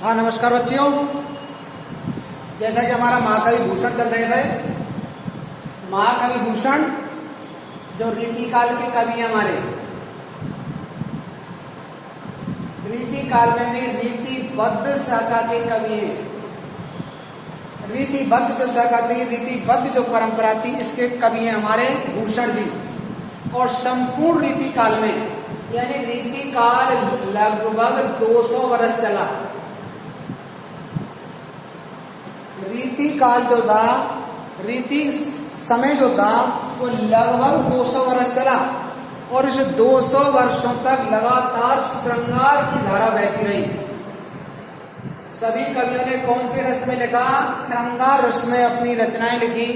हाँ नमस्कार बच्चियों। जैसा कि हमारा महाकवि भूषण चल रहे थे, महाकवि भूषण जो रीतिकाल के कवि हैं हमारे, रीतिकाल में भी रीतिबद्ध शाखा के कवि हैं। रीतिबद्ध जो शाखा थी, रीतिबद्ध जो परंपरा थी, इसके कवि हैं हमारे भूषण जी। और संपूर्ण रीतिकाल में, यानी रीतिकाल लगभग 200 वर्ष चला। रीतिकाल जो था, रीति समय जो था, वो लगभग 200 वर्ष चला। और इस 200 वर्षों तक लगातार श्रृंगार की धारा बहती रही। सभी कवियों ने कौन से रस में लिखा? श्रृंगार रस में अपनी रचनाएं लिखी,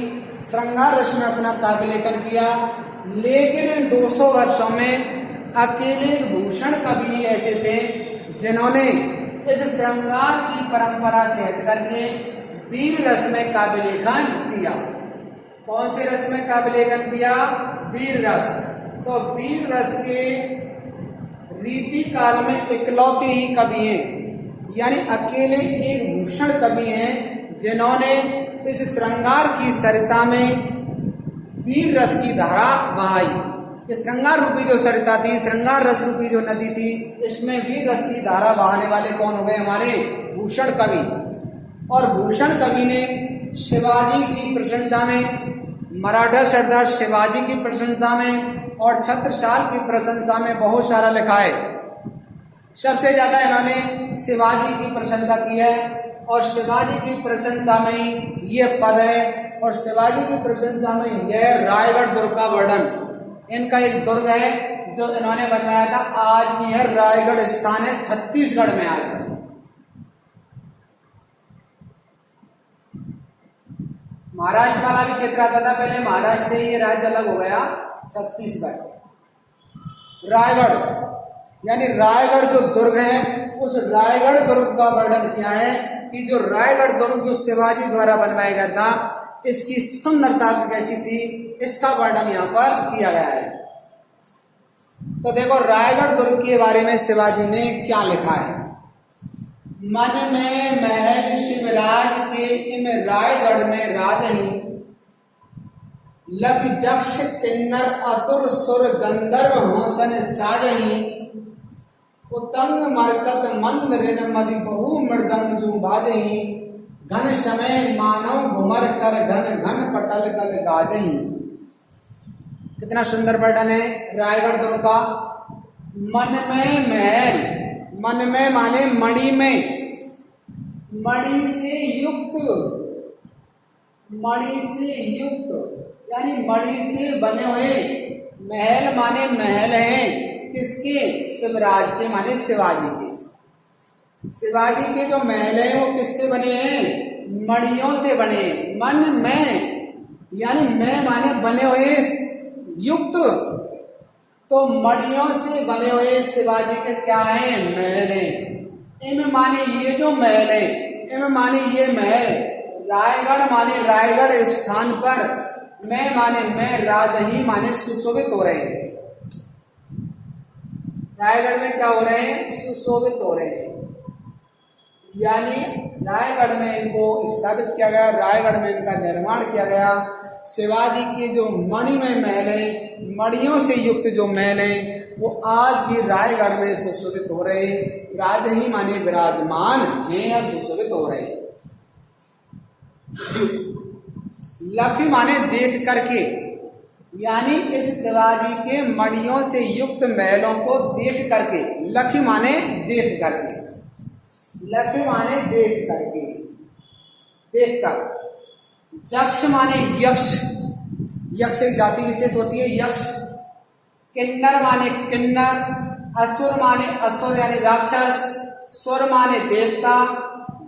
श्रृंगार रस में अपना काव्य लेखन किया। लेकिन इन 200 वर्षों में अकेले भूषण कवि ऐसे थे जिन्होंने इस श्रृंगार की परंपरा से हट करके वीर रस में काव्य लेखन किया। कौन से रस में काव्य लेखन किया? वीर रस। तो वीर रस के रीति काल में इकलौते ही कवि हैं, यानी अकेले एक भूषण कवि हैं जिन्होंने इस श्रृंगार की सरिता में वीर रस की धारा बहाई। ये श्रृंगार रूपी जो सरिता थी, श्रृंगार रस रूपी जो नदी थी, इसमें वीर रस की धारा बहाने वाले कौन हो गए? हमारे भूषण कवि। और भूषण कवि ने शिवाजी की प्रशंसा में, मराठा सरदार शिवाजी की प्रशंसा में और छत्रसाल की प्रशंसा में बहुत सारा लिखा है। सबसे ज्यादा इन्होंने शिवाजी की प्रशंसा की है और शिवाजी की प्रशंसा में ये पद है। और शिवाजी की प्रशंसा में यह रायगढ़ दुर्ग का वर्णन। इनका एक दुर्ग है जो इन्होंने बनवाया था, आज भी है, रायगढ़ स्थान है, छत्तीसगढ़ में आज है। महाराष्ट्र वाला भी क्षेत्र आता था पहले, महाराष्ट्र से ये राज्य अलग हो गया, छत्तीसगढ़। रायगढ़ यानी रायगढ़ जो दुर्ग है, उस रायगढ़ दुर्ग का वर्णन किया है कि जो रायगढ़ दुर्ग जो शिवाजी द्वारा बनवाया गया था, इसकी सुंदरता कैसी थी, इसका वर्णन यहाँ पर किया गया है। तो देखो रायगढ़ दुर्ग के बारे में शिवाजी ने क्या लिखा है। मन में महल शिवराज के इम रायगढ़ में राजही, लख जक्ष किन्नर असुर सुर गंधर्व होसन साजही, उतंग मरकत मंद ऋण मदि बहु मृदंग जो बाजही, घन समय मानव घुमर कर घन घन पटल कल गाजही। कितना सुंदर वर्णन है रायगढ़ दुर्ग का। मन में महल, मन में माने मणि में, मणि से युक्त, मणि से युक्त यानी मणि से बने हुए महल, माने महल हैं किसके? शिवराज के, माने शिवाजी के। शिवाजी के जो महल हैं वो किससे बने हैं? मणियों से बने। मन में यानी मैं माने बने हुए, युक्त, तो मणियों से बने हुए शिवाजी के क्या है? महल हैं। इनमें माने ये जो महल है, इनमें माने ये महल, रायगढ़ माने रायगढ़ स्थान पर, मैं माने मैं, राज ही माने सुशोभित हो रहे हैं। रायगढ़ में क्या हो रहे हैं? सुशोभित हो रहे हैं। यानी रायगढ़ में इनको स्थापित किया गया, रायगढ़ में इनका निर्माण किया गया। शिवाजी के जो मणिमय महल है, मणियों से युक्त जो महल है, वो आज भी रायगढ़ में सुशोभित हो रहे। राज ही माने विराजमान हैं या सुशोभित हो रहे। लख माने देख करके, यानी इस शिवाजी के मणियों से युक्त महलों को देख करके, लख माने देख करके, लख माने देख करके, देख कर। जक्ष माने यक्ष, यक्ष एक जाति विशेष होती है, यक्ष। किन्नर माने किन्नर, असुर माने असुर यानी राक्षस, सुर माने देवता,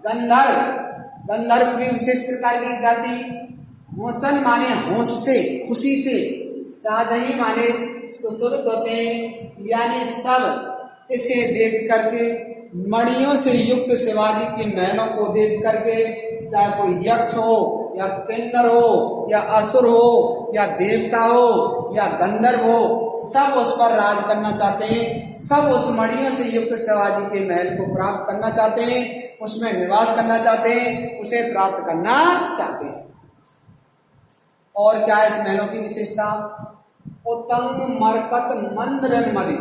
गंधर्व, गंधर्व भी विशेष प्रकार की जाति, होसन माने होश से, खुशी से, साजही माने सुशोभित होते हैं। यानी सब इसे देख करके, मणियों से युक्त शिवाजी के महलों को देख करके, चाहे कोई यक्ष हो या किन्नर हो या असुर हो या देवता हो या गंधर्व हो, सब उस पर राज करना चाहते हैं, सब उस मणियों से युक्त शिवाजी के महल को प्राप्त करना चाहते हैं। उसमें निवास करना चाहते हैं, उसे प्राप्त करना चाहते हैं। और क्या है इस महलों की विशेषता? उत्तंग मरकत मंद्रन मदि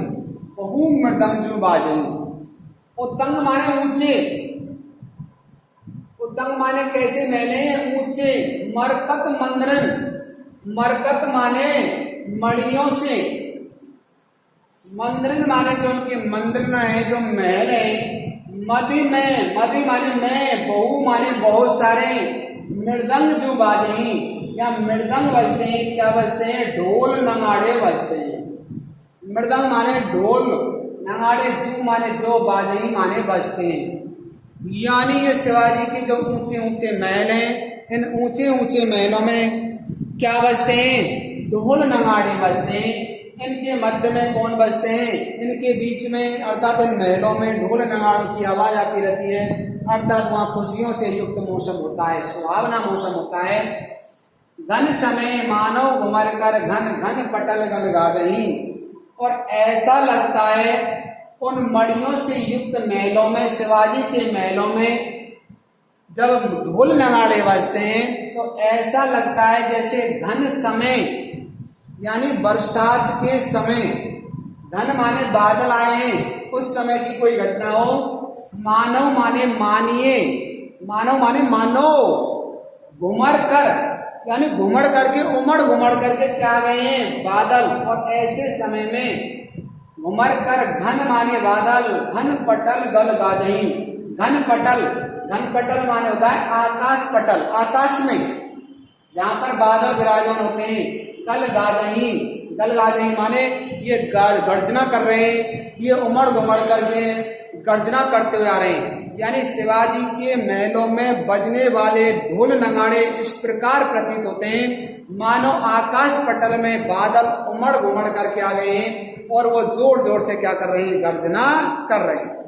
बहु मृदंग बाजू। उत्तंग माने ऊंचे, उत्तंग माने कैसे महले हैं? ऊंचे। मरकत मंद्रन, मरकत माने मणियों से, मंद्रन माने जो उनके मंदिर है, जो महल है। मदि में, मदि माने में, बहु माने बहुत सारे, मृदंग जो बाजे या मृदंग बजते हैं। क्या बजते हैं? ढोल नगाड़े बजते हैं। मृदंग माने ढोल, नगाड़े जू माने जो, बाजे माने बजते हैं। यानी ये शिवाजी के जो ऊंचे ऊंचे महल हैं, इन ऊंचे ऊंचे महलों में क्या बजते हैं? ढोल नगाड़े बजते हैं। इनके मध्य में कौन बजते हैं? इनके बीच में, अर्थात इन महलों में ढोल नगाड़ों की आवाज आती रहती है। अर्थात वहाँ खुशियों से युक्त मौसम होता है, सुहावना मौसम होता है। घन समय मानव घुमर कर घन घन पटल गल गादही। और ऐसा लगता है उन मणियों से युक्त महलों में, शिवाजी के महलों में जब ढोल नगाड़े बजते हैं तो ऐसा लगता है जैसे घन समय, यानी बरसात के समय, घन माने बादल आए हैं, उस समय की कोई घटना हो। मानव माने मानिए, मानव माने मानो, घुमर कर यानी घुमड़ करके, उमड़ करके क्या गए हैं? बादल। और ऐसे समय में घुमर कर, घन माने बादल, घन पटल गल गाजही। घन पटल, घन पटल माने होता है आकाश पटल, आकाश में जहां पर बादल विराजमान होते हैं। कल गाजही, गल गाजही माने ये गर्जना कर रहे हैं, ये उमड़ घुमड़ करके गर्जना करते हुए आ रहे हैं। यानी शिवाजी के महलों में बजने वाले ढोल नगाड़े इस प्रकार प्रतीत होते हैं मानो आकाश पटल में बादल उमड़ घुमड़ करके आ गए हैं और वो जोर जोर से क्या कर रहे हैं? गर्जना कर रहे हैं।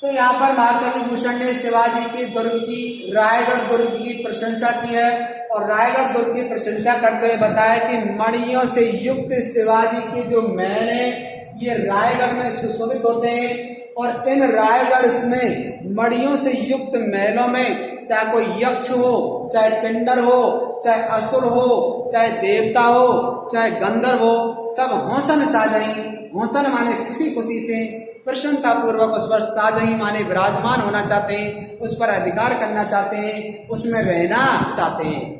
तो यहाँ पर महाकवि भूषण ने शिवाजी के दुर्ग की, रायगढ़ दुर्ग की प्रशंसा की है। और रायगढ़ दुर्ग की प्रशंसा करते हुए बताया कि मणियों से युक्त शिवाजी के जो महल हैं ये रायगढ़ में सुशोभित होते हैं। और इन रायगढ़ में मणियों से युक्त महलों में चाहे कोई यक्ष हो, चाहे पिंडर हो, चाहे असुर हो, चाहे देवता हो, चाहे गंधर्व हो, सब हौसन साजही। हौसन माने खुशी खुशी से, प्रसन्नता पूर्वक उस पर साजही माने विराजमान होना चाहते हैं, उस पर अधिकार करना चाहते हैं, उसमें रहना चाहते हैं।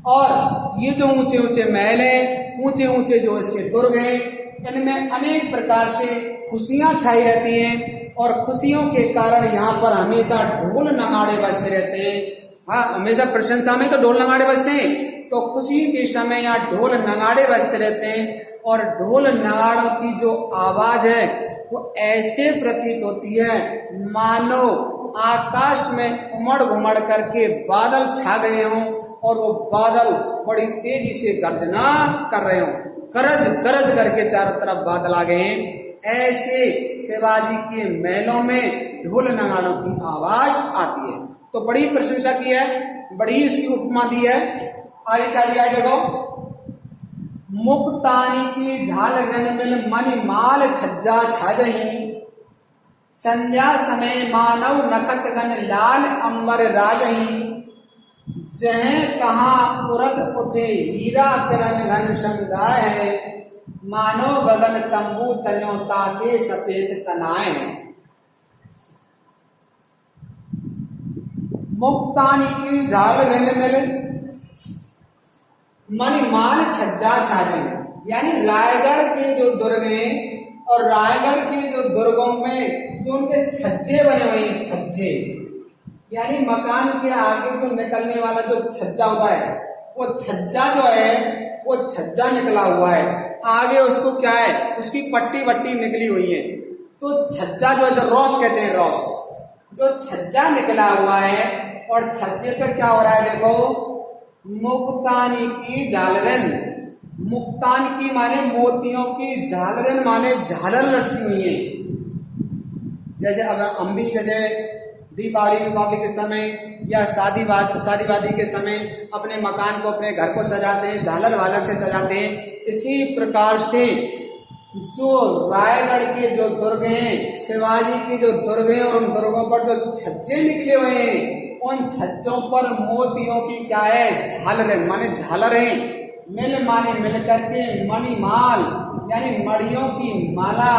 और ये जो ऊंचे ऊंचे महल हैं, ऊंचे ऊंचे जो इसके दुर्ग हैं, इनमें अनेक प्रकार से खुशियां छाई रहती हैं। और खुशियों के कारण यहाँ पर हमेशा ढोल नगाड़े बजते रहते हैं। हाँ, हमेशा प्रशंसा में तो ढोल नगाड़े बजते हैं, तो खुशी के समय यहाँ ढोल नगाड़े बजते रहते हैं। और ढोल नगाड़ों की जो आवाज है वो ऐसे प्रतीत होती है मानो आकाश में उमड़ घुमड़ करके बादल छा गए हों और वो बादल बड़ी तेजी से गर्जना कर रहे हों, गरज गरज करके चारों तरफ बादल आ गए हैं। ऐसे शिवाजी के महलों में ढोल नगाड़ों की आवाज आती है। तो बड़ी प्रशंसा की है, बड़ी इसकी उपमा दी है। आगे क्या दिया है देखो, मुक्तानी की झाल रन मिल मनि माल छज्जा छाजही। संध्या समय मानव नकत गन लाल अंबर राजही। जह कहाँ उरद उठे हीरा किरण घन समुदाय है। मानो गगन तंबू तन्यो ताके सफेद तनाए हैं। मुक्तानी की झाल रन मिल मनि माल छज्जा छाजही। यानी रायगढ़ के जो दुर्ग हैं और रायगढ़ के जो दुर्गों में जो उनके छज्जे बने हुए हैं, छज्जे यानी मकान के आगे जो निकलने वाला जो छज्जा होता है, वो छज्जा जो है वो छज्जा निकला हुआ है, आगे उसको क्या है, उसकी पट्टी वट्टी निकली हुई है। तो छज्जा जो है, जो रॉस कहते हैं, रॉस, जो छज्जा निकला हुआ है और छज्जे पे क्या हो रहा है देखो, मुक्तानी की झालरन। मुक्तान की माने मोतियों की, झालरन माने झालर लटकी हुई है। जैसे अब हम भी जैसे दीपावली के समय या शादी वादी के समय अपने मकान को, अपने घर को सजाते हैं, झालर वालर से सजाते हैं। इसी प्रकार से जो रायगढ़ के जो दुर्ग हैं, शिवाजी के जो दुर्ग हैं और उन दुर्गों पर जो छज्जे निकले हुए हैं, उन छज्जों पर मोतियों की क्या है, झालरें माने झालर है। मिल माने मिल करके, मणिमाल यानी मणियों की माला,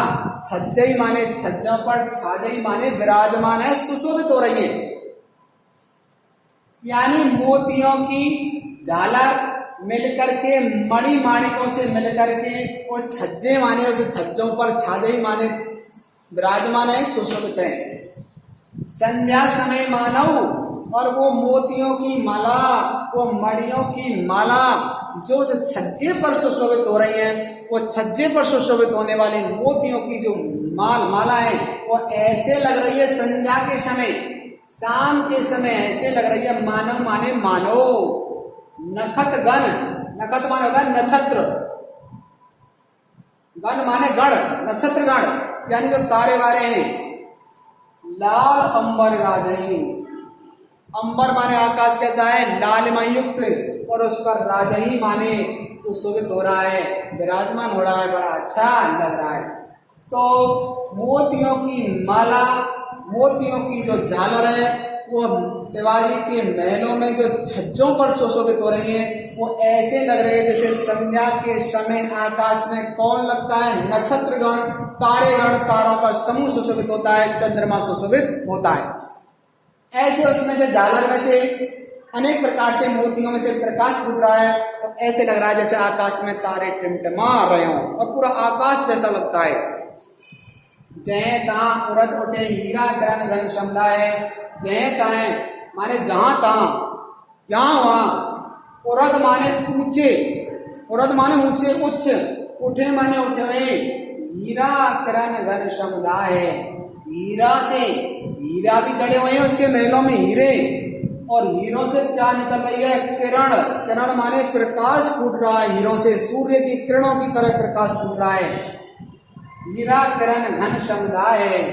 छज्जे माने छज्जों पर, छाजई माने विराजमान है, सुशोभित हो रही है। यानी मोतियों की झालर मिलकर के, मणि माणिकों से मिलकर के, और छज्जे माने उस छज्जों पर, छाजई माने विराजमान है, सुशोभित है। संध्या समय मानव, और वो मोतियों की माला, वो मणियों की माला जो उस छज्जे पर सुशोभित हो रही है, वो छज्जे पर सुशोभित होने वाली मोतियों की जो माला है, वो ऐसे लग रही है संध्या के समय, शाम के समय ऐसे लग रही है मानव माने मानो। नखत गण, नखत माने होता है नक्षत्र, गण माने गण, नक्षत्र गण यानी जो तारे वारे हैं। लाल अंबर राजही, अंबर माने आकाश कैसा है, लालमय युक्त, और उस पर राजही माने सुशोभित हो रहा है, विराजमान हो रहा है, बड़ा अच्छा लग रहा है। तो मोतियों की माला, मोतियों की जो झालर है, वो शिवाजी के महलों में जो छज्जों पर सुशोभित हो रही है, वो ऐसे लग रहे हैं जैसे संध्या के समय आकाश में कौन लगता है, नक्षत्रगण, तारेगण, तारों का समूह सुशोभित होता है, चंद्रमा सुशोभित होता है। ऐसे उसमें से झालर में से अनेक प्रकार से मोतियों में से प्रकाश फूट रहा है, तो ऐसे लग रहा है जैसे आकाश में तारे टिमटिमा रहे हों, और पूरा आकाश जैसा लगता है। जय तहाँ उड़द उठे हीरा किरण घन समुदाय, जय तहाँ माने जहां तहां, यहाँ वहां, उड़द माने ऊंचे, उड़द माने ऊंचे, उच्च, उठे माने उठे हुए, हीरा किरण घन समुदाय, हीरा से, हीरा भी चढ़े हुए हैं उसके महलों में हीरे, और हीरों से क्या निकल रही है, किरण, किरण माने प्रकाश फूट रहा है, हीरों से सूर्य की किरणों की तरह प्रकाश फूट रहा है। हीरा किरण घन समुदाय है,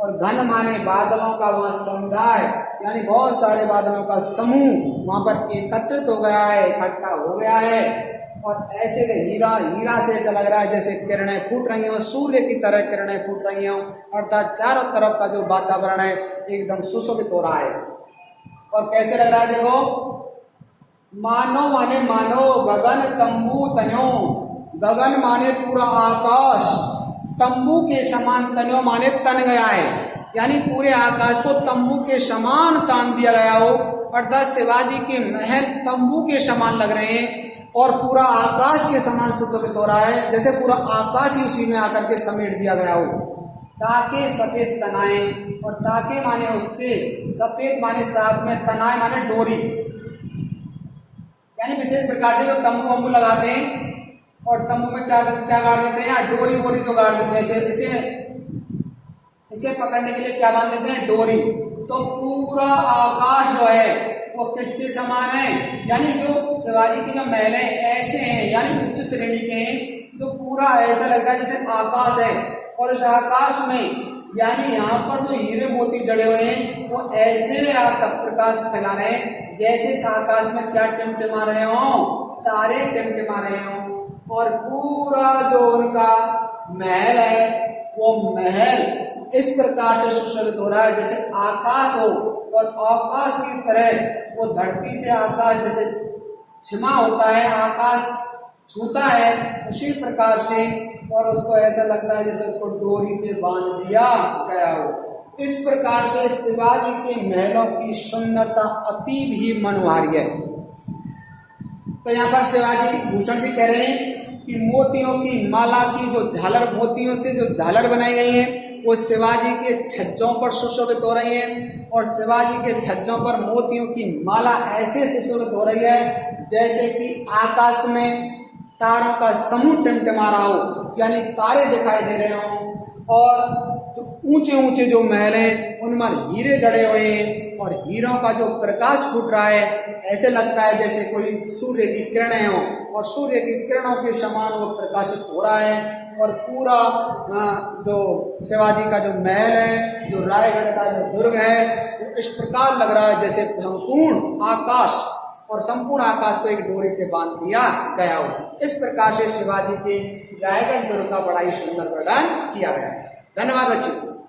और घन माने बादलों का वहां समुदाय, यानी बहुत सारे बादलों का समूह वहां पर एकत्रित हो गया है, इकट्ठा हो गया है, और ऐसे हीरा, हीरा से ऐसा लग रहा है जैसे किरणें फूट रही हो, सूर्य की तरह किरणें फूट रही हो, अर्थात चारों तरफ का जो वातावरण है एकदम सुशोभित हो रहा है। और कैसे लग रहा है देखो, मानो माने मानो, गगन तंबू तन्यो, गगन माने पूरा आकाश, तंबू के समान, तन्यो माने तन गया है, यानी पूरे आकाश को तंबू के समान तान दिया गया हो, अर्थात शिवाजी के महल तंबू के समान लग रहे हैं, और पूरा आकाश के समान सुशोभित हो रहा है, जैसे पूरा आकाश ही उसी में आकर के समेट दिया गया हो। ताके सफेद तनाए, और ताके माने उसके, सफेद माने साथ में, तनाए माने डोरी, यानी विशेष प्रकार से जो तंबू वंबू लगाते हैं, और तंबू में क्या क्या गाड़ देते हैं, डोरी वोरी जो गाड़ देते हैं, इसे पकड़ने के लिए क्या बांध देते हैं, डोरी। तो पूरा आकाश जो है वो किसके समान है, यानी जो शिवाजी के जो महल है ऐसे हैं, यानी उच्च श्रेणी के हैं, जो पूरा ऐसा लगता है जैसे आकाश है, और इस आकाश में यानी यहाँ पर जो हीरे मोती जड़े हुए हैं वो ऐसे आपका प्रकाश फैला रहे हैं जैसे इस आकाश में क्या टिमटिमा रहे हो, तारे टिमटिमा रहे हो, और पूरा जो उनका महल है वो महल इस प्रकार से सुशोभित हो रहा है जैसे आकाश हो, और आकाश की तरह वो धरती से आकाश जैसे छिमा होता है, आकाश छूता है, उसी प्रकार से, और उसको ऐसा लगता है जैसे उसको डोरी से बांध दिया गया हो। इस प्रकार से शिवाजी के महलों की सुंदरता अति भी मनोहारी है। तो यहाँ पर शिवाजी भूषण जी कह रहे हैं कि मोतियों की माला की जो झालर, मोतियों से जो झालर बनाई गई है वो शिवाजी के छज्जों पर सुशोभित हो रही है, और शिवाजी के छज्जों पर मोतियों की माला ऐसे सुशोभित हो रही है जैसे कि आकाश में तारों का समूह टिमटिमा रहा हो, यानी तारे दिखाई दे रहे हों, और जो ऊंचे ऊंचे जो महल हैं उनमें हीरे जड़े हुए हैं, और हीरों का जो प्रकाश फूट रहा है ऐसे लगता है जैसे कोई सूर्य की किरणें हों, और सूर्य की किरणों के समान वो प्रकाशित हो रहा है। और पूरा जो शिवाजी का जो महल है, जो रायगढ़ का जो दुर्ग है, वो इस प्रकार लग रहा है जैसे संपूर्ण आकाश, और संपूर्ण आकाश को एक डोरी से बांध दिया गया हो। इस प्रकार से शिवाजी के गायक गुरु का बड़ा ही सुंदर प्रदान किया गया है। धन्यवाद बच्चों।